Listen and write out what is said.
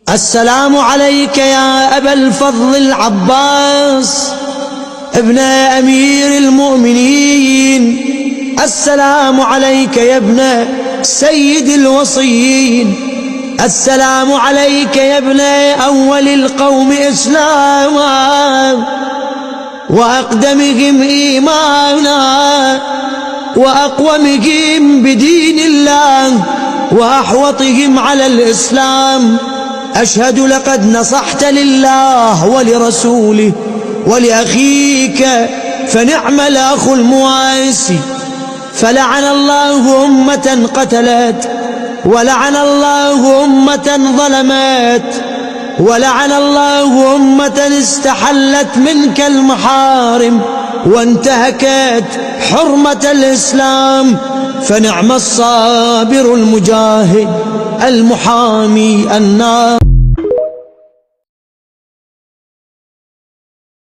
السلام عليك يا أبا الفضل العباس ابن أمير المؤمنين. السلام عليك يا ابن سيد الوصيين. السلام عليك يا ابن أول القوم إسلاما وأقدمهم إيمانا وأقومهم بدين الله وأحوطهم على الإسلام. أشهد لقد نصحت لله ولرسوله ولأخيك فنعم الأخ المواسي. فلعن الله أمة قتلت، ولعن الله أمة ظلمت، ولعن الله أمة استحلت منك المحارم وانتهكت حرمة الإسلام. فنعم الصابر المجاهد المحامي النار.